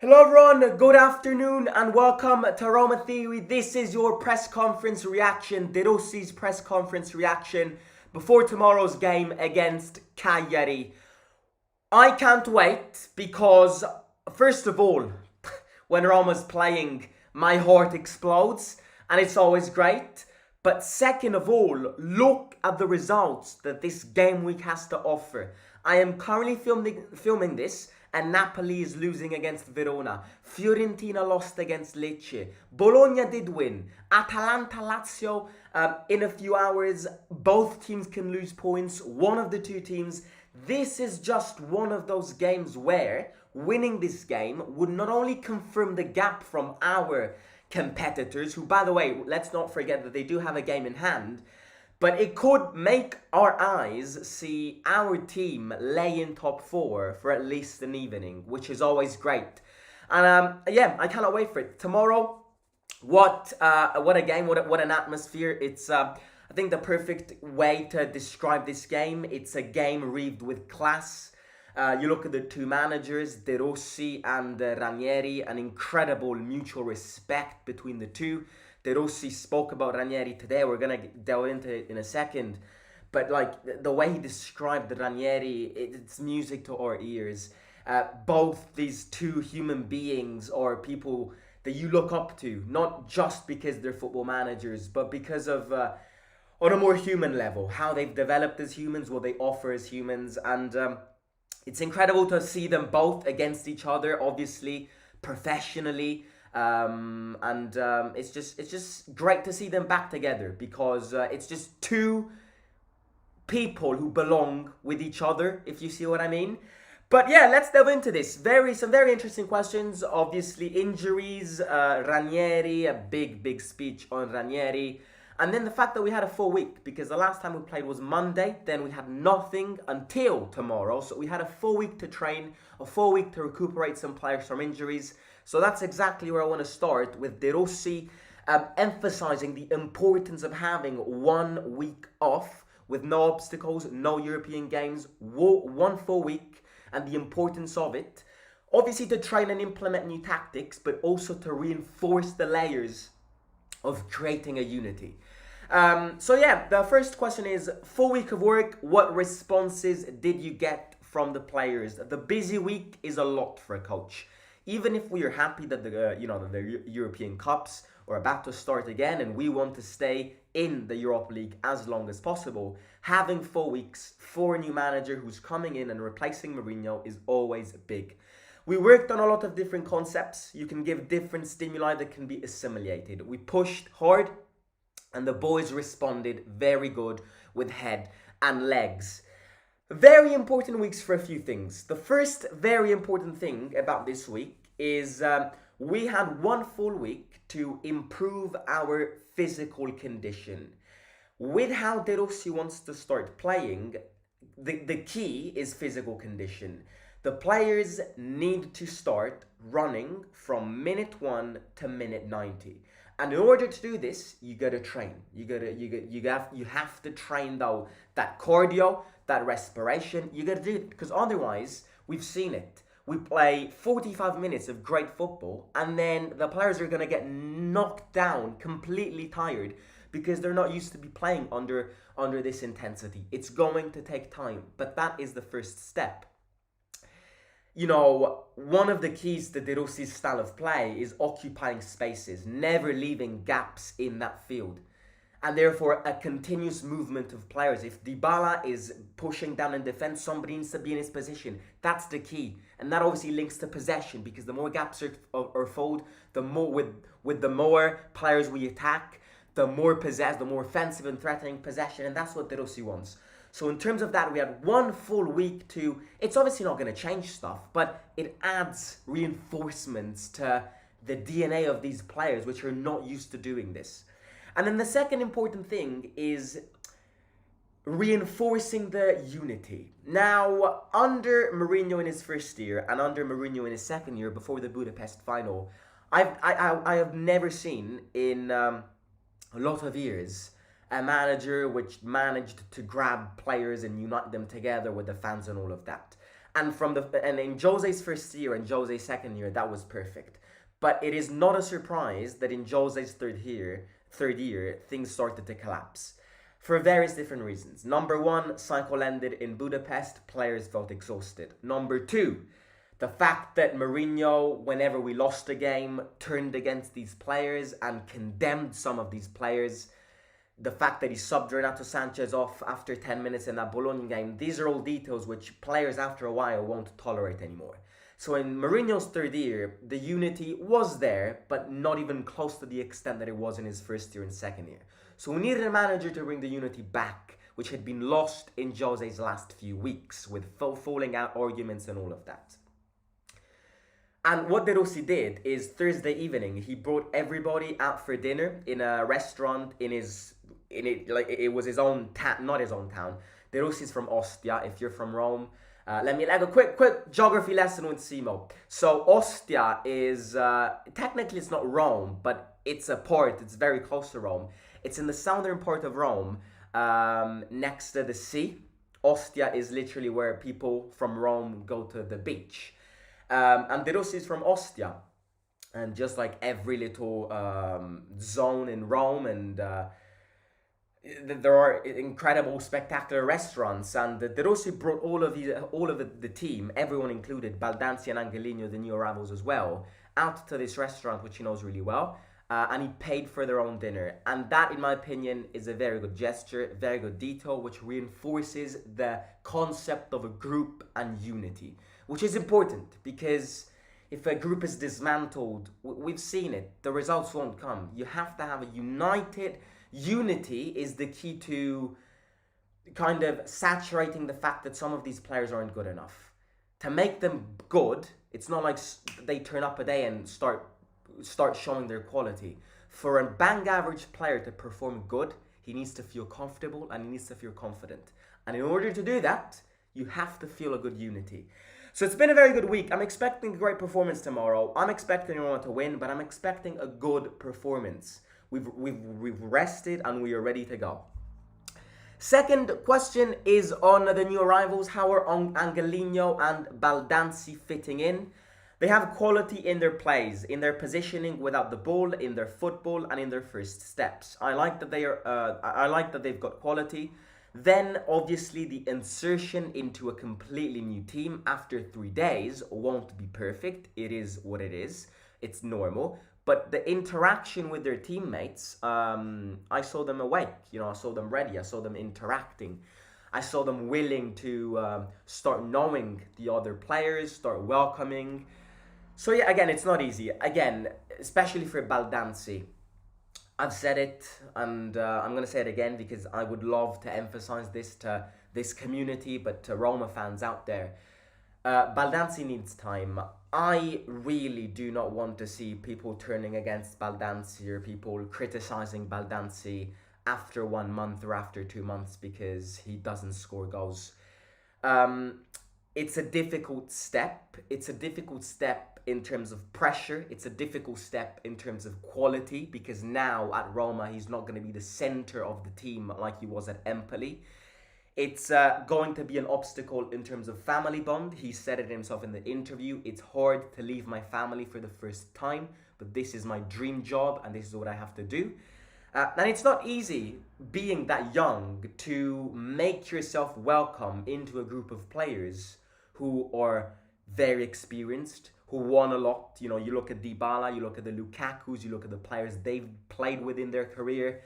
Hello everyone, good afternoon and welcome to Roma Theory. This is your press conference reaction, De Rossi's press conference reaction before tomorrow's game against Cagliari. I can't wait because, first of all, when Roma's playing, my heart explodes and it's always great. But second of all, look at the results that this game week has to offer. I am currently filming this and Napoli is losing against Verona. Fiorentina lost against Lecce. Bologna did win. Atalanta, Lazio, in a few hours, both teams can lose points. One of the two teams. This is just one of those games where winning this game would not only confirm the gap from our competitors, who, by the way, let's not forget that they do have a game in hand, but it could make our eyes see our team lay in top four for at least an evening, which is always great. And yeah, I cannot wait for it. Tomorrow, what a game, what an atmosphere. It's I think the perfect way to describe this game. It's a game wreathed with class. You look at the two managers, De Rossi and Ranieri, an incredible mutual respect between the two. De Rossi spoke about Ranieri today. We're going to delve into it in a second. But like the way he described Ranieri, it's music to our ears. Both these two human beings are people that you look up to, not just because they're football managers, but because of on a more human level, how they've developed as humans, what they offer as humans, and it's incredible to see them both against each other, obviously, professionally. It's just great to see them back together because it's just two people who belong with each other, if you see what I mean. But yeah, let's delve into this. Some very interesting questions. Obviously, injuries, Ranieri, a big speech on Ranieri. And then the fact that we had a full week, because the last time we played was Monday, then we had nothing until tomorrow. So we had a full week to train, a full week to recuperate some players from injuries. So that's exactly where I want to start, with De Rossi emphasizing the importance of having 1 week off with no obstacles, no European games, one full week, and the importance of it. Obviously to train and implement new tactics, but also to reinforce the layers of creating a unity. So yeah, the first question is, full week of work, what responses did you get from the players? The busy week is a lot for a coach. Even if we are happy that the European Cups are about to start again and we want to stay in the Europa League as long as possible, having 4 weeks for a new manager who's coming in and replacing Mourinho is always big. We worked on a lot of different concepts. You can give different stimuli that can be assimilated. We pushed hard and the boys responded very good with head and legs. Very important weeks for a few things. The first very important thing about this week is we had 1 full week to improve our physical condition. With how De Rossi wants to start playing, the key is physical condition. The players need to start running from minute 1 to minute 90. And in order to do this, you gotta train. You have to train though that cardio, that respiration. You gotta do it because otherwise, we've seen it. We play 45 minutes of great football and then the players are gonna get knocked down, completely tired because they're not used to be playing under this intensity. It's going to take time, but that is the first step. You know, one of the keys to De Rossi's style of play is occupying spaces, never leaving gaps in that field. And therefore, a continuous movement of players. If Dybala is pushing down in defense, somebody needs to be in his position. That's the key. And that obviously links to possession, because the more gaps are filled, the more with the more players we attack, the more offensive and threatening possession. And that's what De Rossi wants. So in terms of that, we had 1 full week to, it's obviously not going to change stuff, but it adds reinforcements to the DNA of these players, which are not used to doing this. And then the second important thing is reinforcing the unity. Now, under Mourinho in his first year and under Mourinho in his second year before the Budapest final, I have never seen in a lot of years a manager which managed to grab players and unite them together with the fans and all of that. and in Jose's first year and Jose's second year, that was perfect. But it is not a surprise that in Jose's third year, things started to collapse for various different reasons. Number one, cycle ended in Budapest, players felt exhausted. Number two, the fact that Mourinho, whenever we lost a game, turned against these players and condemned some of these players. The fact that he subbed Renato Sanchez off after 10 minutes in that Bologna game, these are all details which players after a while won't tolerate anymore. So in Mourinho's third year, the unity was there, but not even close to the extent that it was in his first year and second year. So we needed a manager to bring the unity back, which had been lost in Jose's last few weeks, with falling out arguments and all of that. And what De Rossi did is Thursday evening, he brought everybody out for dinner in a restaurant it was his own town, not his own town. De Rossi's from Ostia. If you're from Rome, let me like a quick geography lesson with Simo. So Ostia is technically it's not Rome, but it's a port. It's very close to Rome. It's in the southern part of Rome, next to the sea. Ostia is literally where people from Rome go to the beach. And De Rossi is from Ostia, and just like every little zone in Rome, and there are incredible, spectacular restaurants. And De Rossi brought all of the team, everyone included, Baldanzi and Angelino, the new arrivals as well, out to this restaurant which he knows really well, and he paid for their own dinner. And that, in my opinion, is a very good gesture, very good detail, which reinforces the concept of a group and unity, which is important, because if a group is dismantled, we've seen it, the results won't come. You have to have a united unity. Is the key to kind of saturating the fact that some of these players aren't good enough. To make them good, it's not like they turn up a day and start showing their quality. For a bang average player to perform good, he needs to feel comfortable and he needs to feel confident. And in order to do that, you have to feel a good unity. So it's been a very good week. I'm expecting a great performance tomorrow. I'm expecting Roma to win, but I'm expecting a good performance. We've rested and we are ready to go. Second question is on the new arrivals. How are Angelino and Baldanzi fitting in? They have quality in their plays, in their positioning without the ball, in their football, and in their first steps. I like that they've got quality. Then, obviously, the insertion into a completely new team after 3 days won't be perfect. It is what it is. It's normal. But the interaction with their teammates, I saw them awake. I saw them ready. I saw them interacting. I saw them willing to start knowing the other players, start welcoming. So, yeah, again, it's not easy. Again, especially for Baldanzi. I've said it, and I'm going to say it again because I would love to emphasize this to this community, but to Roma fans out there. Baldanzi needs time. I really do not want to see people turning against Baldanzi or people criticizing Baldanzi after 1 month or after 2 months because he doesn't score goals. It's a difficult step. It's a difficult step in terms of pressure. It's a difficult step in terms of quality, because now at Roma he's not going to be the center of the team like he was at Empoli. It's going to be an obstacle in terms of family bond. He said it himself in the interview. It's hard to leave my family for the first time, but this is my dream job and this is what I have to do. And it's not easy being that young to make yourself welcome into a group of players who are very experienced, who won a lot. You look at Dybala, you look at the Lukakus, you look at the players they've played with in their career.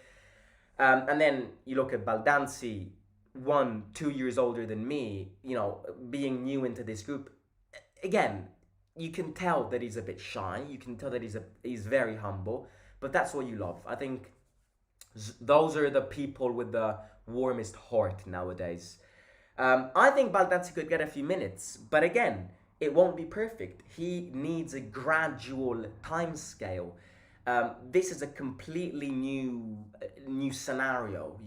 And then you look at Baldanzi, 1-2 years older than me, being new into this group. Again, you can tell that he's a bit shy. You can tell that he's very humble. But that's what you love. I think those are the people with the warmest heart nowadays. I think Baldanzi could get a few minutes. But again, it won't be perfect. He needs a gradual time scale. This is a completely new scenario,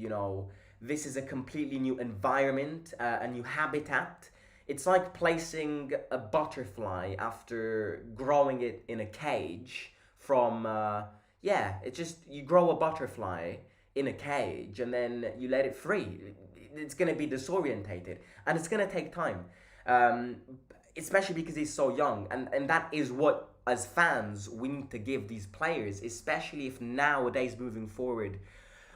This is a completely new environment, a new habitat. It's like placing a butterfly after growing it in a cage from, you grow a butterfly in a cage and then you let it free. It's going to be disorientated and it's going to take time. um, especially because he's so young, and that is what, as fans, we need to give these players, especially if nowadays moving forward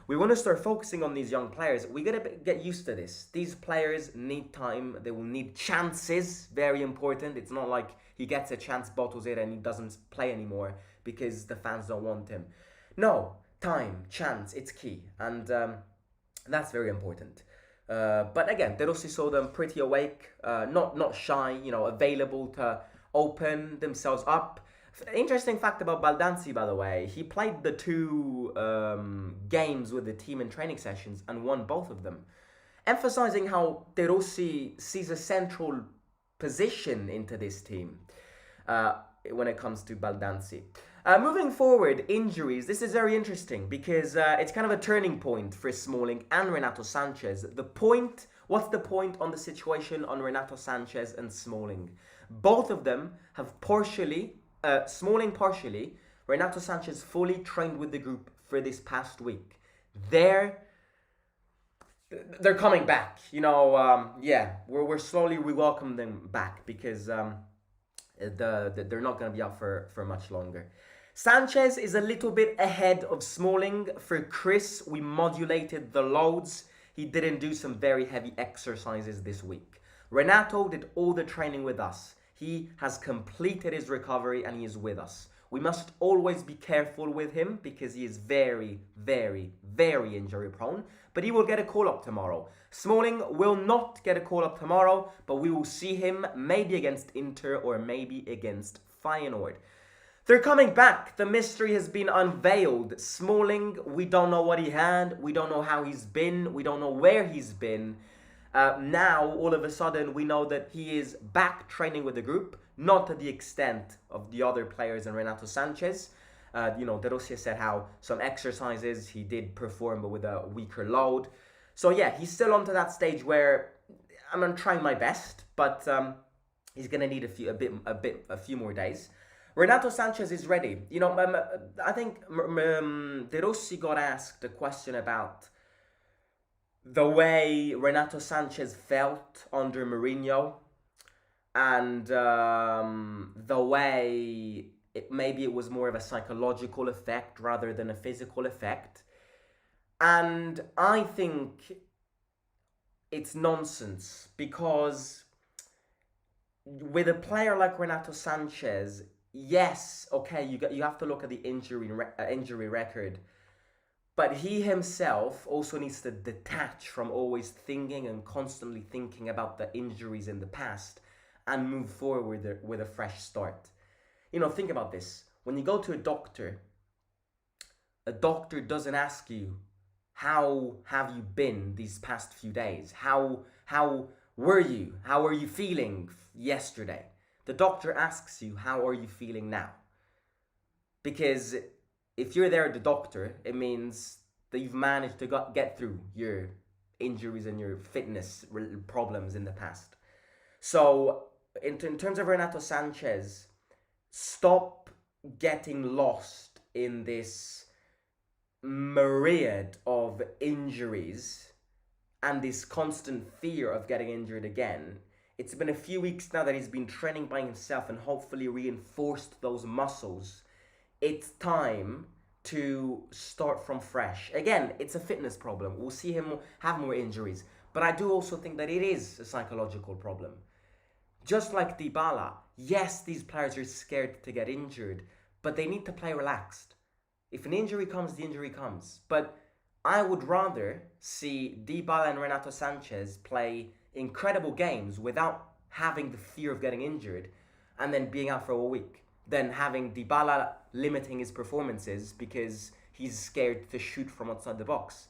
we want to start focusing on these young players. We gotta get used to this. These players need time. They will need chances. Very important. It's not like he gets a chance, bottles it, and he doesn't play anymore because the fans don't want him. No, time, chance. It's key, and that's very important. But again, De Rossi saw them pretty awake, not shy. Available to open themselves up. Interesting fact about Baldanzi, by the way, he played the two games with the team in training sessions and won both of them, emphasizing how De Rossi sees a central position into this team when it comes to Baldanzi. Moving forward, injuries. This is very interesting because it's kind of a turning point for Smalling and Renato Sanchez. What's the point on the situation on Renato Sanchez and Smalling? Both of them have Smalling partially, Renato Sanchez fully trained with the group for this past week. They're coming back. We're slowly welcoming them back because they're not going to be out for much longer. Sanchez is a little bit ahead of Smalling. For Chris, we modulated the loads. He didn't do some very heavy exercises this week. Renato did all the training with us. He has completed his recovery and he is with us. We must always be careful with him because he is very, very, very injury prone. But he will get a call-up tomorrow. Smalling will not get a call-up tomorrow, but we will see him maybe against Inter or maybe against Feyenoord. They're coming back. The mystery has been unveiled. Smalling, we don't know what he had. We don't know how he's been. We don't know where he's been. Now, all of a sudden, we know that he is back training with the group, not to the extent of the other players and Renato Sanchez. De Rossi said how some exercises he did perform, but with a weaker load. So yeah, he's still onto that stage where I'm trying my best, but he's gonna need a few more days. Renato Sanchez is ready. I think De Rossi got asked a question about the way Renato Sanchez felt under Mourinho and the way maybe it was more of a psychological effect rather than a physical effect. And I think it's nonsense because with a player like Renato Sanchez, yes, okay, you have to look at the injury record. But he himself also needs to detach from always thinking and constantly thinking about the injuries in the past and move forward with a fresh start. Think about this. When you go to a doctor doesn't ask you, how have you been these past few days? How were you? How are you feeling yesterday? The doctor asks you, how are you feeling now? Because if you're there at the doctor, it means that you've managed to get through your injuries and your fitness problems in the past. So, in terms of Renato Sanchez, stop getting lost in this myriad of injuries and this constant fear of getting injured again. It's been a few weeks now that he's been training by himself and hopefully reinforced those muscles. It's time to start from fresh. Again, it's a fitness problem. We'll see him have more injuries. But I do also think that it is a psychological problem. Just like Dybala, yes, these players are scared to get injured, but they need to play relaxed. If an injury comes, the injury comes. But I would rather see Dybala and Renato Sanchez play incredible games without having the fear of getting injured and then being out for a week than having Dybala limiting his performances because he's scared to shoot from outside the box.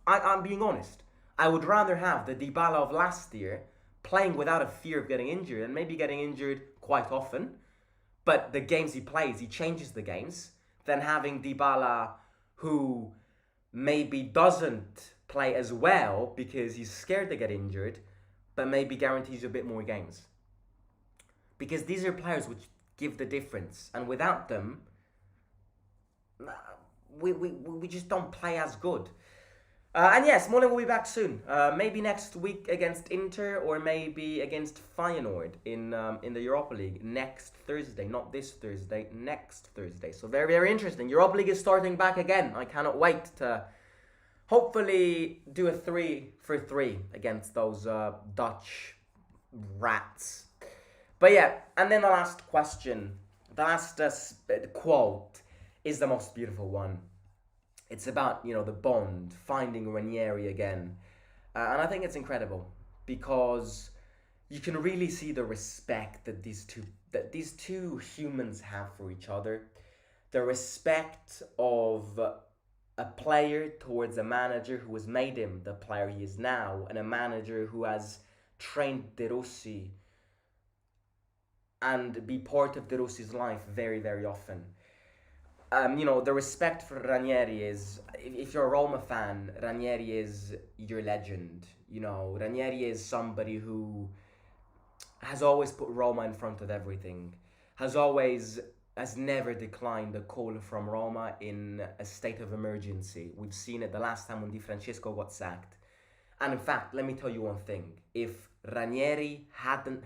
I'm being honest. I would rather have the Dybala of last year playing without a fear of getting injured and maybe getting injured quite often, but the games he plays, he changes the games, than having Dybala who maybe doesn't play as well because he's scared to get injured, but maybe guarantees you a bit more games. Because these are players which give the difference, and without them, we just don't play as good. And yes, Smalling will be back soon. Maybe next week against Inter, or maybe against Feyenoord in the Europa League next Thursday. Not this Thursday, next Thursday. So very, very interesting. Europa League is starting back again. I cannot wait to hopefully do a 3-for-3 against those Dutch rats. But yeah, and then the last question, the last quote is the most beautiful one. It's about, the bond, finding Ranieri again. And I think it's incredible because you can really see the respect that these two humans have for each other. The respect of a player towards a manager who has made him the player he is now, and a manager who has trained De Rossi and be part of De Rossi's life very, very often. The respect for Ranieri is, if you're a Roma fan, Ranieri is your legend. Ranieri is somebody who has always put Roma in front of everything, has never declined a call from Roma in a state of emergency. We've seen it the last time when Di Francesco got sacked. And in fact, let me tell you one thing. If Ranieri hadn't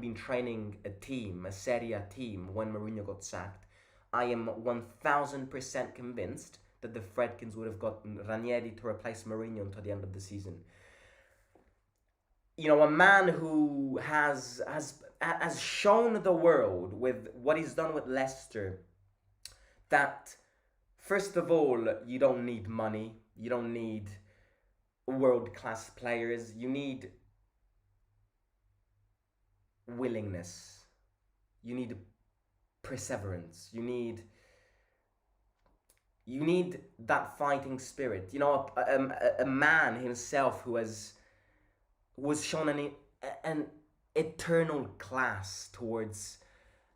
been training a Serie A team when Mourinho got sacked, I am 1000% convinced that the Fredkins would have gotten Ranieri to replace Mourinho until the end of the season. A man who has shown the world with what he's done with Leicester that, first of all, you don't need money, you don't need world-class players, you need willingness, you need perseverance, you need that fighting spirit. A man himself who was shown an eternal class towards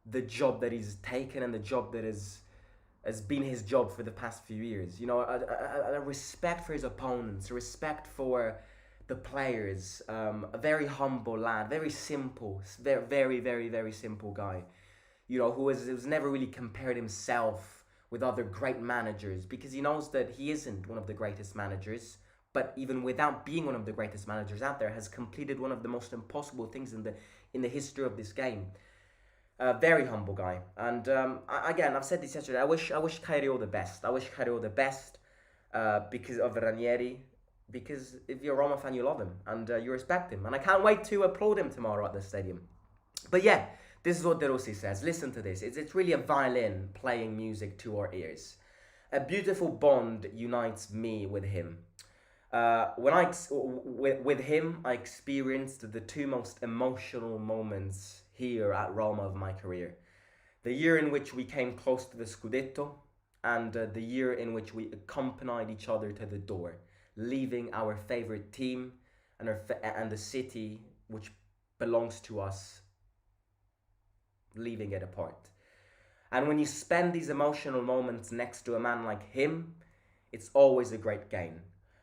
the job that he's taken and the job that has been his job for the past few years. A respect for his opponents, a respect for the players, a very humble lad, very simple, very, very, very, very simple guy, who's never really compared himself with other great managers, because he knows that he isn't one of the greatest managers, but even without being one of the greatest managers out there, has completed one of the most impossible things in the history of this game. Very humble guy. And again, I've said this yesterday, I wish Cagliari all the best. I wish Cagliari all the best because of Ranieri. Because if you're a Roma fan, you love him and you respect him. And I can't wait to applaud him tomorrow at the stadium. But yeah, this is what De Rossi says. Listen to this. It's really a violin playing music to our ears. A beautiful bond unites me with him. With him, I experienced the two most emotional moments here at Roma of my career. The year in which we came close to the Scudetto, and the year in which we accompanied each other to the door, leaving our favorite team and the city which belongs to us, leaving it apart. And when you spend these emotional moments next to a man like him, it's always a great gain.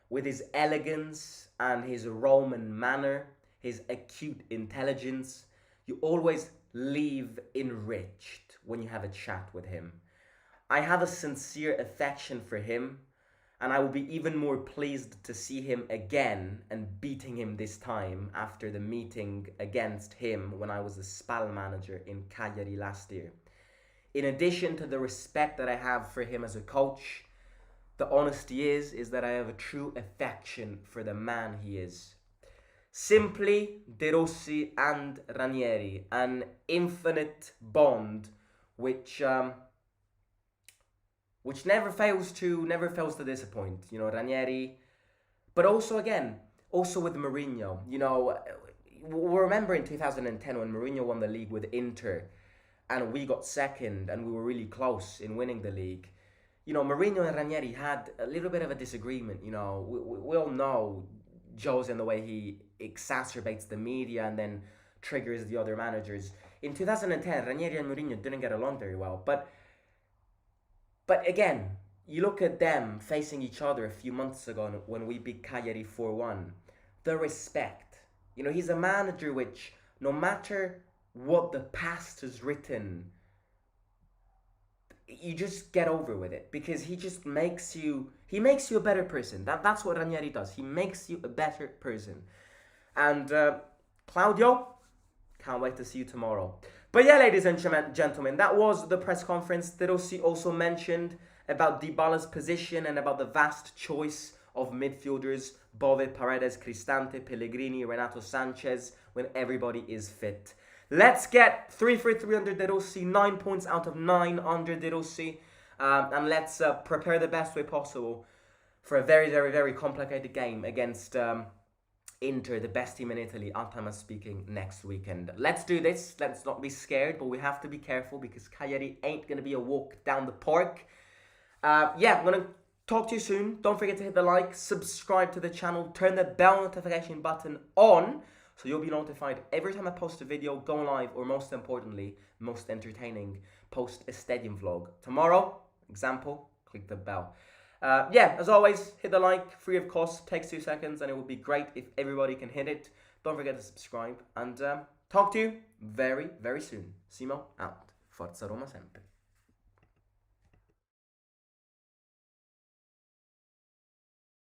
With his elegance and his Roman manner, his acute intelligence, you always leave enriched when you have a chat with him. I have a sincere affection for him, and I will be even more pleased to see him again and beating him this time after the meeting against him when I was the Spal manager in Cagliari last year. In addition to the respect that I have for him as a coach, the honesty is that I have a true affection for the man he is. Simply De Rossi and Ranieri, an infinite bond which never fails to disappoint. Ranieri, but also with Mourinho. We remember in 2010 when Mourinho won the league with Inter, and we got second, and we were really close in winning the league. Mourinho and Ranieri had a little bit of a disagreement. We all know Jose and the way he exacerbates the media and then triggers the other managers. In 2010, Ranieri and Mourinho didn't get along very well. But again, you look at them facing each other a few months ago when we beat Cagliari 4-1. The respect. He's a manager which, no matter what the past has written, you just get over with it, because he just makes you a better person. That's what Ranieri does. He makes you a better person. And Claudio, can't wait to see you tomorrow. But yeah, ladies and gentlemen, that was the press conference. De Rossi also mentioned about Dybala's position and about the vast choice of midfielders: Bove, Paredes, Cristante, Pellegrini, Renato Sanchez, when everybody is fit. Let's get 3 for 3 under De Rossi, 9 points out of 9 under De Rossi, and let's prepare the best way possible for a very, very, very complicated game against Inter, the best team in Italy, Atama speaking, next weekend. Let's do this. Let's not be scared, but we have to be careful, because Cagliari ain't going to be a walk down the park. Yeah, I'm going to talk to you soon. Don't forget to hit the like, subscribe to the channel, turn the bell notification button on, so you'll be notified every time I post a video, go live, or most importantly, most entertaining, post a stadium vlog. Tomorrow, example, click the bell. Yeah, as always, hit the like, free of cost, takes 2 seconds, and it would be great if everybody can hit it. Don't forget to subscribe, and talk to you very, very soon. Simo out. Forza Roma sempre.